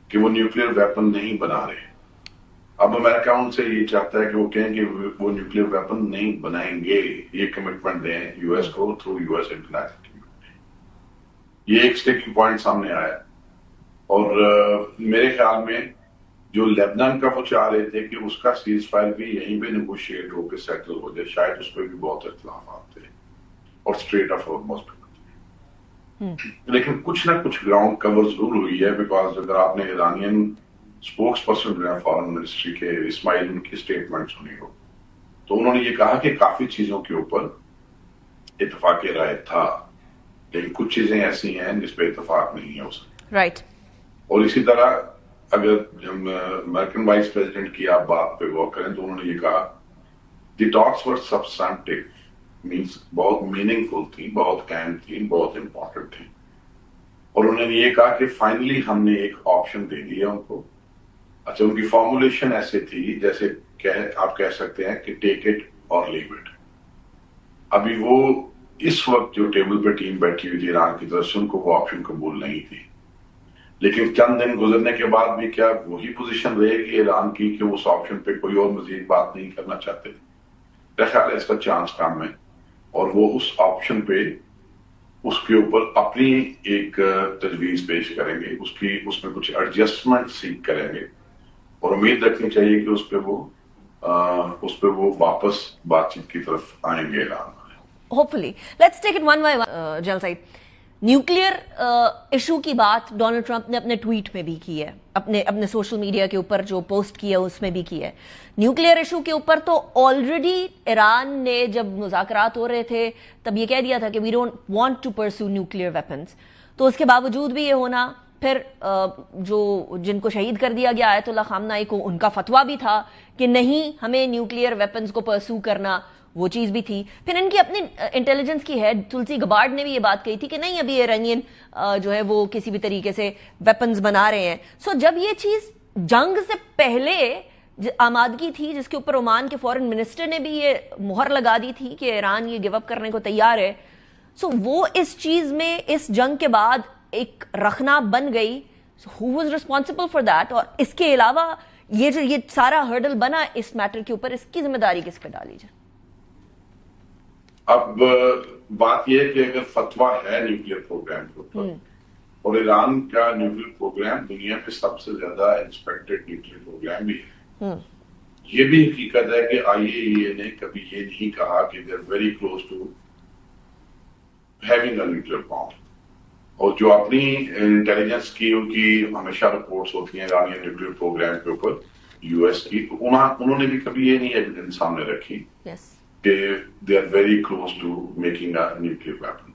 کہ وہ نیوکلیر ویپن نہیں بنا رہے. اب امریکہ ان سے یہ چاہتا ہے کہ وہ کہیں کہ وہ نیوکلیر ویپن نہیں بنائیں گے, یہ کمٹمنٹ دیں یو ایس کو through U S international community. یہ ایک اسٹیکنگ پوائنٹ سامنے آیا. اور میرے خیال میں جو لیبنان کا وہ چاہ رہے تھے کہ اس کا سیز فائر بھی یہیں پہ نیگوشیٹ ہو کے سیٹل ہو جائے, شاید اس پہ بھی بہت اختلافات تھے اور اسٹریٹ آف ہارمز پہ. لیکن کچھ نہ کچھ گراؤنڈ کور ضرور ہوئی ہے, بیکاز اگر آپ نے ایرانین اسپوکس پرسن جو ہے فارن منسٹری کے اسماعیل ان کی اسٹیٹمنٹ سنی ہو, تو انہوں نے یہ کہا کہ کافی چیزوں کے اوپر اتفاق رائے تھا, لیکن کچھ چیزیں ایسی ہیں جس پہ اتفاق نہیں ہے اس میں. رائٹ. اور اسی طرح اگر ہم امریکن وائس پریزیڈنٹ کی آپ بات پہ غور کریں تو انہوں نے یہ کہا دی ٹاکس ور سبسٹانٹیو, مینس بہت میننگ فل تھی, بہت اہم تھی, بہت امپورٹنٹ تھی. اور انہوں نے یہ کہا کہ فائنلی ہم نے ایک آپشن دے دیا ان کو. اچھا, ان کی فارمولیشن ایسے تھی جیسے آپ کہہ سکتے ہیں کہ ٹیک اٹ اور لیو اٹ. ابھی وہ اس وقت جو ٹیبل پہ ٹیم بیٹھی ہوئی تھی ایران کی طرف سے, ان کو وہ آپشن قبول نہیں تھی. لیکن چند دن گزرنے کے بعد بھی کیا وہی پوزیشن رہے گی ایران کی کہ وہ اس آپشن پہ کوئی اور مزید بات نہیں کرنا چاہتے تھے؟ میرا خیال ہے اس کا چانس کم ہے, اور وہ اس آپشن پہ اس کے اوپر اپنی ایک تجویز پیش کریں گے, اس میں کچھ ایڈجسٹمنٹ سیکھ کریں گے, اور امید رکھنی چاہیے کہ اس پہ وہ واپس بات چیت کی طرف آئیں گے Iran. Hopefully. Let's take it one by one. General Saeed, nuclear issue کی بات ڈونلڈ ٹرمپ نے اپنے ٹویٹ میں بھی کی ہے, اپنے سوشل میڈیا کے اوپر جو پوسٹ کی ہے اس میں بھی کی ہے. نیوکلیئر ایشو کے اوپر تو آلریڈی ایران نے جب مذاکرات ہو رہے تھے تب یہ کہہ دیا تھا کہ we don't want to pursue nuclear weapons. تو اس کے باوجود بھی یہ ہونا, پھر جن کو شہید کر دیا گیا آیت اللہ خامنائی کو, ان کا فتویٰ بھی تھا کہ نہیں ہمیں نیوکلیئر ویپنز کو پرسو کرنا, وہ چیز بھی تھی. پھر ان کی اپنی انٹیلیجنس کی ہیڈ تلسی گبارڈ نے بھی یہ بات کہی تھی کہ نہیں ابھی ایرانین جو ہے وہ کسی بھی طریقے سے ویپنز بنا رہے ہیں. سو جب یہ چیز جنگ سے پہلے آمادگی تھی جس کے اوپر عمان کے فورن منسٹر نے بھی یہ مہر لگا دی تھی کہ ایران یہ گیو اپ کرنے کو تیار ہے, سو وہ اس چیز میں اس جنگ کے بعد ایک رخنا بن گئی. Who was responsible for that? اور اس کے علاوہ یہ جو یہ سارا ہرڈل بنا اس میٹر کے اوپر, اس کی ذمہ داری کس پہ ڈالی جائے؟ اب بات یہ ہے کہ اگر فتویٰ ہے نیوکلیئر پروگرام کے اوپر, اور ایران کا نیوکلیئر پروگرام دنیا میں سب سے زیادہ انسپیکٹڈ نیوکلیئر پروگرام بھی ہے, یہ بھی حقیقت ہے کہ IAEA نے کبھی یہ نہیں کہا کہ they are very close to having a nuclear bomb. اور جو اپنی انٹیلیجنس کی ان کی ہمیشہ رپورٹس ہوتی ہیں ایرانی نیوکلیئر پروگرام کے اوپر یو ایس کی, تو انہوں نے بھی کبھی یہ نہیں ایویڈنس سامنے رکھی کہ they are very close to making a nuclear weapon.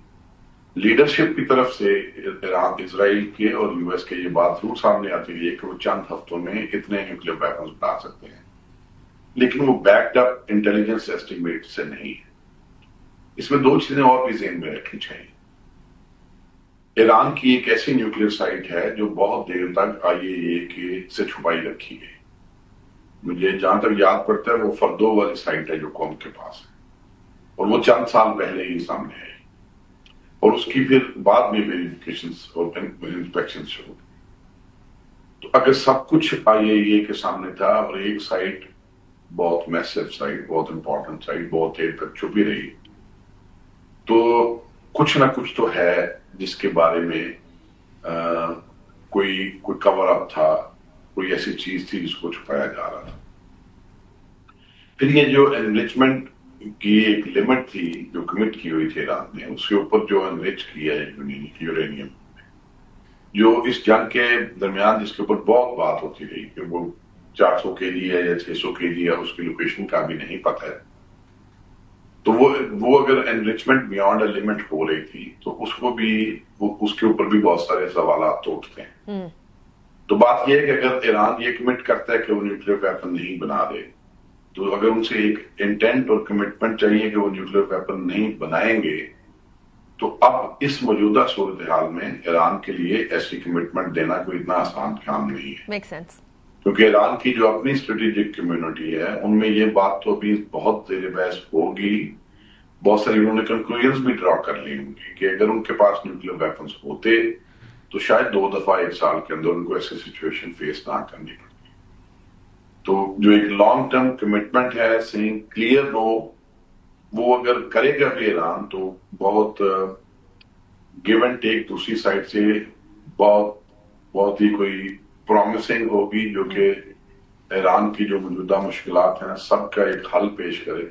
Leadership کی طرف سے ایران, اسرائیل کے اور یو ایس کے یہ بات ضرور سامنے آتی ہے کہ وہ چند ہفتوں میں اتنے نیوکلیئر ویپنز بنا سکتے ہیں, لیکن وہ بیکڈ اپ انٹیلیجنس ایسٹیمیٹ سے نہیں ہے. اس میں دو چیزیں اور بھی ذہن میں رکھنی چاہیے. ایران کی ایک ایسی نیوکلیئر سائٹ ہے جو بہت دیر تک IAEA کے سے چھپائی رکھی گئی. مجھے جہاں تک یاد پڑتا ہے وہ فردو والی سائٹ ہے جو قوم کے پاس ہے, اور وہ چند سال پہلے ہی سامنے آئی, اور اس کی پھر بعد میں ویریفیکیشنز اور انسپیکشنز شروع. تو اگر سب کچھ IAEA کے سامنے تھا اور ایک سائٹ بہت میسو سائٹ, بہت امپورٹنٹ سائٹ, بہت دیر تک چھپی رہی, تو کچھ نہ کچھ تو ہے جس کے بارے میں کوئی کور اپ تھا, کوئی ایسی چیز تھی جس کو چھپایا جا رہا تھا. پھر یہ جو انریچمنٹ کی ایک لمٹ تھی جو کمٹ کی ہوئی تھی ایران نے, اس کے اوپر جو انریچ کیا ہے یورینیم, جو اس جنگ کے درمیان جس کے اوپر بہت بات ہوتی رہی کہ وہ 400 kg ہے یا 600 kg ہے, اس کی لوکیشن کا بھی نہیں پتہ ہے. تو وہ اگر انریچمنٹ بیانڈ اے لمٹ ہو رہی تھی تو اس کو بھی اس کے اوپر بھی بہت سارے سوالات تو اٹھتے ہیں. تو بات یہ ہے کہ اگر ایران یہ کمٹ کرتا ہے کہ وہ نیوکلیئر ویپن نہیں بنا دے, تو اگر ان سے ایک انٹینٹ اور کمٹمنٹ چاہیے کہ وہ نیوکلیئر ویپن نہیں بنائیں گے, تو اب اس موجودہ صورتحال میں ایران کے لیے ایسی کمٹمنٹ دینا کوئی اتنا آسان کام نہیں ہے. Make sense. کیونکہ ایران کی جو اپنی اسٹریٹجک کمیونٹی ہے ان میں یہ بات تو ابھی بہت زیر بحث ہوگی، بہت ساری انہوں نے کنکلوژنز بھی ڈرا کر لی ہوں گی کہ اگر ان کے پاس نیوکلیر ویپنز ہوتے تو شاید 2 دفعہ 1 سال کے اندر ان کو ایسی سچویشن فیس نہ کرنی پڑتی. تو جو ایک لانگ ٹرم کمٹمنٹ ہے سینگ کلیئر نو، وہ اگر کرے گا بھی ایران تو بہت گیو اینڈ ٹیک دوسری سائڈ سے بہت ہی کوئی پرومسنگ ہوگی، جو کہ ایران کی جو موجودہ مشکلات ہیں سب کا ایک حل پیش کرے.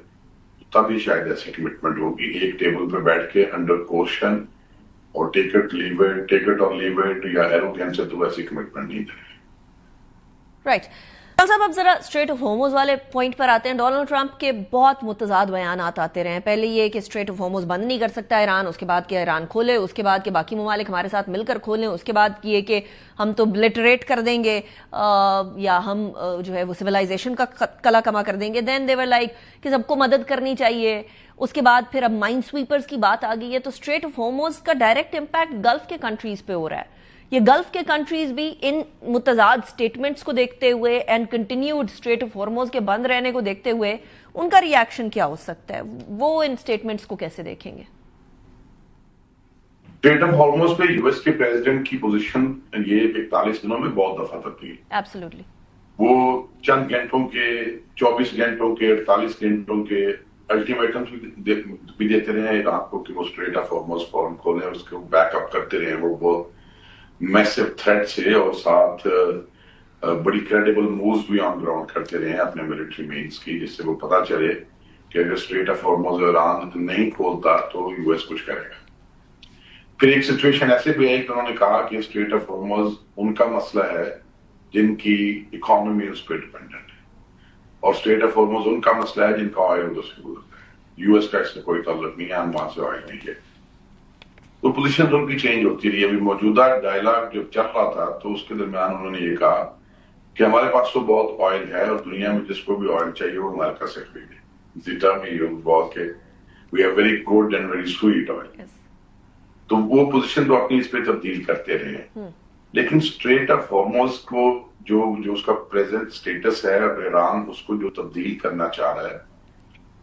تبھی شاید ایسی کمٹمنٹ ہوگی ایک ٹیبل پہ بیٹھ کے انڈر کوشچن اور ٹیک اٹ اور لیو اٹ یا ایروگینس سے تو ایسی کمٹمنٹ نہیں دے. رائٹ صاحب، اب ذرا اسٹریٹ آف ہارموز والے پوائنٹ پر آتے ہیں. ڈونلڈ ٹرمپ کے بہت متضاد بیانات آتے رہے ہیں. پہلے یہ کہ اسٹریٹ آف ہارموز بند نہیں کر سکتا ایران، اس کے بعد کہ ایران کھولے، اس کے بعد کہ باقی ممالک ہمارے ساتھ مل کر کھولیں، اس کے بعد یہ کہ ہم تو بلٹریٹ کر دیں گے یا ہم جو ہے وہ سویلائزیشن کا کلا کما کر دیں گے. دین دے ور لائک کہ سب کو مدد کرنی چاہیے. اس کے بعد پھر اب مائن سویپرز کی بات آ گئی ہے. تو اسٹریٹ آف ہارموز کا ڈائریکٹ امپیکٹ گلف کے کنٹریز پہ ہو رہا ہے. یہ گلف کے کنٹریز بھی ان متضاد سٹیٹمنٹس کو دیکھتے ہوئے اینڈ کنٹینیوڈ اسٹریٹ آف ہارموز کے بند رہنے کو دیکھتے ہوئے ان کا ری ایکشن کیا ہو سکتا ہے؟ وہ ان سٹیٹمنٹس کو کیسے دیکھیں گے؟ اسٹریٹ آف ہارموز پہ یو ایس کے پریزیڈنٹ کی پوزیشن یہ 41 دنوں میں بہت دفعہ تبدیل. ایبسلیوٹلی. وہ چند گھنٹوں کے، 24 گھنٹوں کے، 48 گھنٹوں کے الٹیمیٹمس بھی دیتے رہے ہیں عراق کو کہ وہ اسٹریٹ آف ہارموز فوراً کھولیں، اس کو بیک اپ کرتے رہے. وہ بہت میسو تھریٹ سے اور ساتھ بڑی کریڈیبل مووز بھی آن گراؤنڈ کرتے رہے ہیں اپنے ملٹری مینس کی، جس سے وہ پتا چلے کہ اگر اسٹریٹ آف ہارموز ایران نہیں کھولتا تو یو ایس کچھ کرے گا. پھر ایک سچویشن ایسے بھی ہے کہ انہوں نے کہا کہ اسٹریٹ آف ہارموز ان کا مسئلہ ہے جن کی اکانومی اس پہ ڈپینڈنٹ ہے، اور اسٹریٹ آف ہارموز ان کا مسئلہ ہے جن کا آئل ادھر سے گزرتا ہے. یو ایس کا اس سے کوئی تعلق نہیں ہے، ہم وہاں سے آئل نہیں ہے. تو پوزیشن ان کی چینج ہوتی رہی. ابھی موجودہ ڈائلاگ جب چل رہا تھا تو اس کے درمیان انہوں نے یہ کہا کہ ہمارے پاس تو بہت آئل ہے اور دنیا میں جس کو بھی آئل چاہیے وہ امریکہ سے خریدے. We have very good and very sweet oil. تو وہ پوزیشن تو اپنی اس پہ تبدیل کرتے رہے. لیکن اسٹریٹ آف ہارموز کو جو اس کا پریزنٹ اسٹیٹس ہے، ایران اس کو جو تبدیل کرنا چاہ رہا ہے،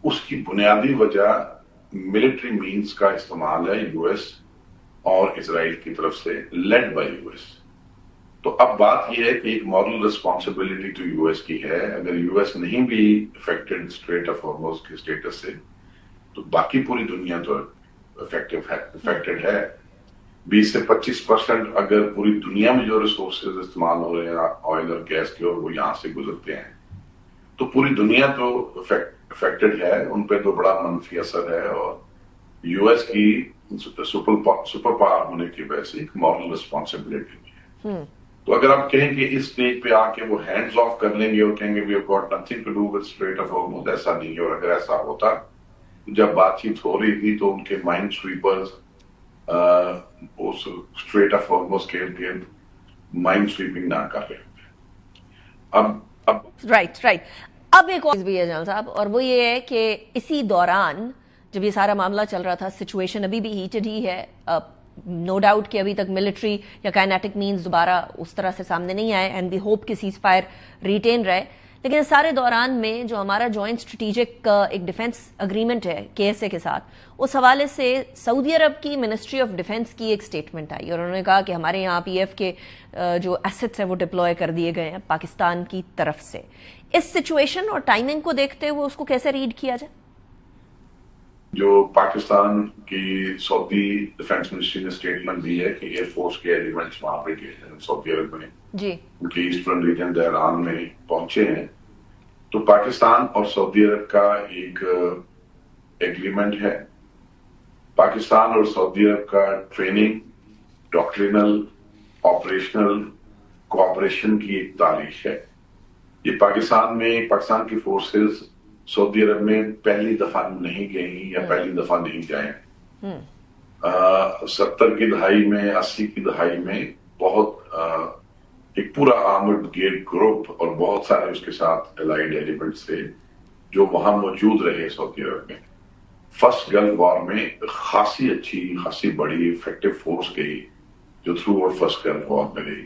اس کی بنیادی وجہ ملٹری مینز کا استعمال ہے یو ایس اور اسرائیل کی طرف سے لیڈ بائی یو ایس. تو اب بات یہ ہے کہ ایک مورل ریسپانسبلٹی تو یو ایس کی ہے. اگر یو ایس نہیں بھی افیکٹڈ اسٹریٹ آف ہارموز کے اسٹیٹس سے تو باقی پوری دنیا تو افیکٹڈ ہے. 20 سے 25% اگر پوری دنیا میں جو ریسورسز استعمال ہو رہے ہیں آئل اور گیس کے اور وہ یہاں سے گزرتے ہیں تو پوری دنیا تو افیکٹڈ ہے. ان پہ تو بڑا منفی اثر ہے، اور یو ایس کی سپر پاور ہونے کی وجہ سے ایک مورل ریسپانسبلٹی بھی ہے. تو اگر آپ کہیں کہ اس اسٹیج پہ آ کے وہ ہینڈز آف کر لیں گے اور کہیں گے we have got nothing to do with Strait of Hormuz, ایسا نہیں ہے. اور اگر ایسا ہوتا، جب بات چیت ہو رہی تھی تو ان کے مائن سویپرز اس اسٹریٹ آف ہارموز کے ارد گرد مائن سویپنگ نہ کر رہے تھے. اب رائٹ. اب ایک اور بھی ہے جنرل صاحب، اور وہ یہ ہے کہ اسی دوران جب یہ سارا معاملہ چل رہا تھا، سچویشن ابھی بھی ہیٹڈ ہی ہے. نو ڈاؤٹ کہ ابھی تک ملٹری یا کائنیٹک مینز دوبارہ اس طرح سے سامنے نہیں آئے اینڈ دی ہوپ کہ سیز فائر ریٹین رہے. لیکن اس سارے دوران میں جو ہمارا جوائنٹ اسٹریٹجک ایک ڈیفنس اگریمنٹ ہے KSA کے ساتھ، اس حوالے سے سعودی عرب کی منسٹری آف ڈیفنس کی ایک اسٹیٹمنٹ آئی اور انہوں نے کہا کہ ہمارے یہاں PF کے جو ایسٹس ہیں وہ ڈپلوائے کر دیے گئے ہیں پاکستان کی طرف سے. اس سچویشن اور ٹائمنگ کو دیکھتے ہوئے اس کو کیسے ریڈ کیا جائے؟ جو پاکستان کی سعودی ڈیفنس منسٹری نے اسٹیٹمنٹ دی ہے کہ ایئر فورس کے ایلیمنٹس وہاں پہ گئے ہیں سعودی عرب میں، جی، ان کی ایسٹرن ریجن دہران میں پہنچے ہیں. تو پاکستان اور سعودی عرب کا ایک ایگریمنٹ ہے. پاکستان اور سعودی عرب کا ٹریننگ، ڈاکٹرینل، آپریشنل کوآپریشن کی ایک تاریخ ہے. یہ پاکستان کی فورسز سعودی عرب میں پہلی دفعہ نہیں گئی یا پہلی دفعہ نہیں جائیں. 70 کی دہائی میں، 80 کی دہائی میں بہت ایک پورا آرمڈ برگیڈ گروپ اور بہت سارے اس کے ساتھ الائیڈ ایلیمنٹس تھے جو وہاں موجود رہے سعودی عرب میں. فرسٹ گلف وار میں خاصی بڑی افیکٹو فورس گئی جو through out first Gulf war میں رہی.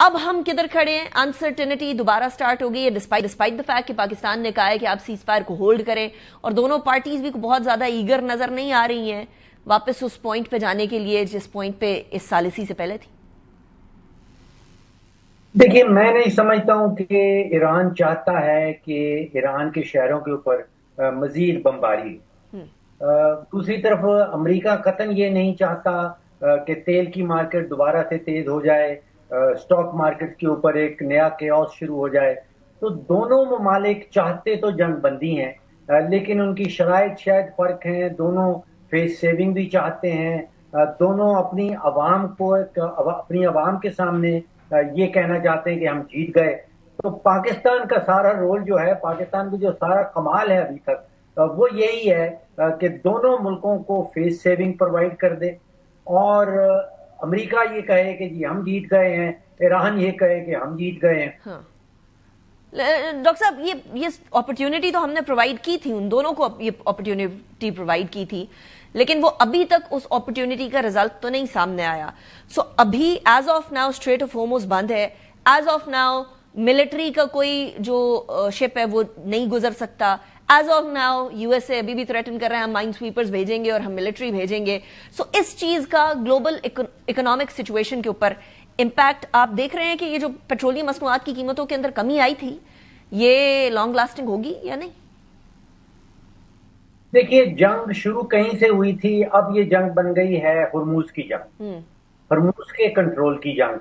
اب ہم کدھر کھڑے ہیں؟ انسرٹینٹی دوبارہ سٹارٹ ہو گئی ہے ڈسپائٹ دا فیکٹ کہ پاکستان نے کہا ہے کہ آپ سیز فائر کو ہولڈ کریں، اور دونوں پارٹیز بھی بہت زیادہ ایگر نظر نہیں آ رہی ہیں واپس اس پوائنٹ پہ جانے کے لیے جس پوائنٹ پہ اس ثالثی سے پہلے تھی. دیکھیے، میں نہیں سمجھتا ہوں کہ ایران چاہتا ہے کہ ایران کے شہروں کے اوپر مزید بمباری. دوسری طرف امریکہ قطعاً یہ نہیں چاہتا کہ تیل کی مارکیٹ دوبارہ سے تیز ہو جائے، اسٹاک مارکیٹ کے اوپر ایک نیا کیوس شروع ہو جائے. تو دونوں ممالک چاہتے تو جنگ بندی ہیں، لیکن ان کی شرائط شاید فرق ہیں. دونوں فیس سیونگ بھی چاہتے ہیں، دونوں اپنی عوام کے سامنے یہ کہنا چاہتے ہیں کہ ہم جیت گئے. تو پاکستان کا سارا رول جو ہے، پاکستان کا جو سارا کمال ہے ابھی تک، وہ یہی ہے کہ دونوں ملکوں کو فیس سیونگ پرووائڈ کر دے، اور امریکہ یہ کہے کہ جی ہم جیت گئے ہیں، ایران یہ کہے کہ ہم جیت گئے ہیں. ہاں ڈاکٹر صاحب، یہ اپرچونٹی تو ہم نے پرووائڈ کی تھی، ان دونوں کو یہ اپرچونٹی پرووائڈ کی تھی، لیکن وہ ابھی تک اس اپرچونٹی کا رزلٹ تو نہیں سامنے آیا. سو ابھی as of now Strait of Hormuz بند ہے، ایز آف ناؤ ملٹری کا کوئی جو شپ ہے وہ نہیں گزر سکتا. As of now you S اے ابھی بھی تھریٹن کر رہے ہیں ہم مائن سویپرز بھیجیں گے اور ہم ملٹری بھیجیں گے. سو اس چیز کا گلوبل اکنامک سچویشن کے اوپر امپیکٹ آپ دیکھ رہے ہیں کہ یہ جو پیٹرولیم مصنوعات کی قیمتوں کے اندر کمی آئی تھی یہ لانگ لاسٹنگ ہوگی یا نہیں؟ دیکھیے، جنگ شروع کہیں سے ہوئی تھی، اب یہ جنگ بن گئی ہے ہرموز کی جنگ، ہرموز کے کنٹرول کی جنگ.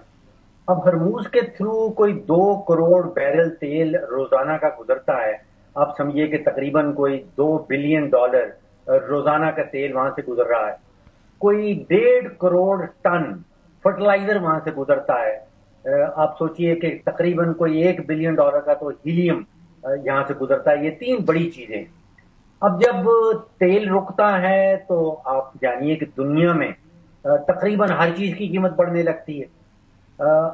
اب ہرموز کے تھرو کوئی 2 کروڑ بیرل تیل روزانہ کا گزرتا ہے. آپ سمجھیے کہ تقریباً کوئی $2 بلین روزانہ کا تیل وہاں سے گزر رہا ہے. کوئی 1.5 کروڑ ٹن فرٹیلائزر وہاں سے گزرتا ہے. آپ سوچئے کہ تقریباً کوئی $1 بلین کا تو ہیلیم یہاں سے گزرتا ہے. یہ 3 بڑی چیزیں. اب جب تیل رکتا ہے تو آپ جانیے کہ دنیا میں تقریباً ہر چیز کی قیمت بڑھنے لگتی ہے.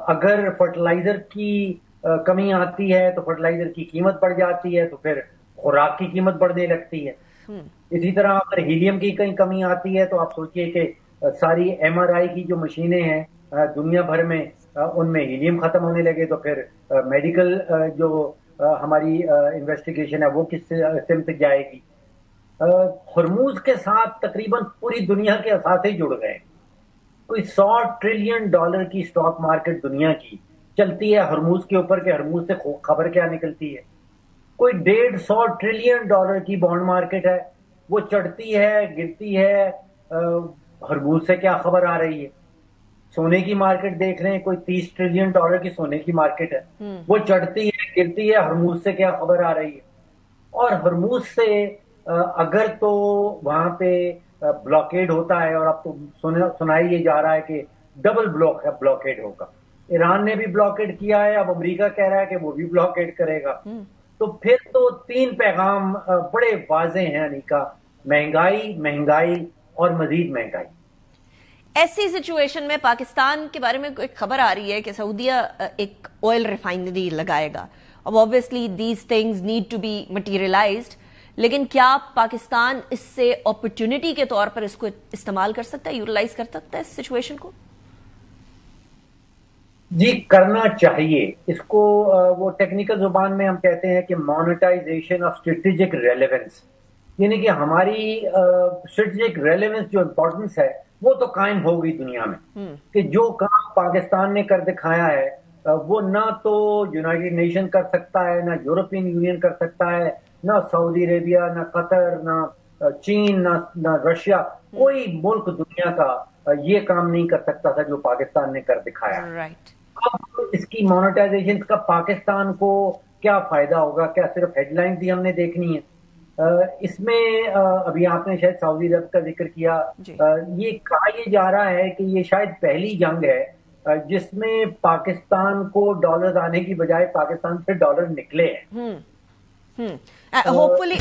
اگر فرٹیلائزر کی کمی آتی ہے تو فرٹیلائزر کی قیمت بڑھ جاتی ہے، تو پھر خوراک کی قیمت بڑھنے لگتی ہے. اسی طرح اگر ہیلیم کی کہیں کمی آتی ہے تو آپ سوچئے کہ ساری MRI کی جو مشینیں ہیں دنیا بھر میں، ان میں ہیلیم ختم ہونے لگے تو پھر میڈیکل جو ہماری انویسٹیگیشن ہے وہ کس سمت جائے گی. ہرموز کے ساتھ تقریباً پوری دنیا کے اثاثے جڑ گئے. کوئی $100 ٹریلین کی سٹاک مارکیٹ دنیا کی چلتی ہے ہرموز کے اوپر، کہ ہرموز سے خبر کیا نکلتی ہے. کوئی $150 ٹریلین کی بانڈ مارکیٹ ہے، وہ چڑھتی ہے گرتی ہے، ہرموز سے کیا خبر آ رہی ہے. سونے کی مارکیٹ دیکھ لیں، کوئی $30 ٹریلین کی سونے کی مارکیٹ ہے، وہ چڑھتی ہے گرتی ہے، ہرموز سے کیا خبر آ رہی ہے. اور ہرموز سے اگر تو وہاں پہ بلاکیڈ ہوتا ہے، اور اب تو سنائی یہ جا رہا ہے کہ ڈبل بلاکیڈ ہوگا. ایران نے بھی بلاکیڈ کیا ہے، اب امریکہ کہہ رہا ہے کہ وہ بھی بلاکیڈ کرے گا. تو پھر تو 3 پیغام بڑے واضح ہیں انیکا: مہنگائی اور مزید مہنگائی. ایسی سچویشن میں پاکستان کے بارے میں ایک خبر آ رہی ہے کہ سعودیہ ایک آئل ریفائنری لگائے گا. اب obviously these things need to be materialized، لیکن کیا پاکستان اس سے اپرچونٹی کے طور پر اس کو استعمال کر سکتا ہے، یوٹیلائز کر سکتا ہے اس سچویشن کو؟ جی، کرنا چاہیے اس کو. وہ ٹیکنیکل زبان میں ہم کہتے ہیں کہ مانیٹائزیشن آف اسٹریٹجک ریلیونس، یعنی کہ ہماری اسٹریٹجک ریلیونس جو امپورٹنس ہے وہ تو قائم ہو گئی دنیا میں، کہ جو کام پاکستان نے کر دکھایا ہے وہ نہ تو یونائٹڈ نیشن کر سکتا ہے، نہ یورپین یونین کر سکتا ہے، نہ سعودی عربیہ، نہ قطر، نہ چین، نہ رشیا. کوئی ملک دنیا کا یہ کام نہیں کر سکتا تھا جو پاکستان نے کر دکھایا. اب اس کی مانیٹائزیشن کا پاکستان کو کیا فائدہ ہوگا؟ کیا صرف ہیڈ لائنز ہی ہم نے دیکھنی ہے؟ اس میں ابھی آپ نے شاید سعودی عرب کا ذکر کیا. یہ کہا یہ جا رہا ہے کہ یہ شاید پہلی جنگ ہے جس میں پاکستان کو ڈالرز آنے کی بجائے پاکستان سے ڈالر نکلے ہیں. ہوپفلی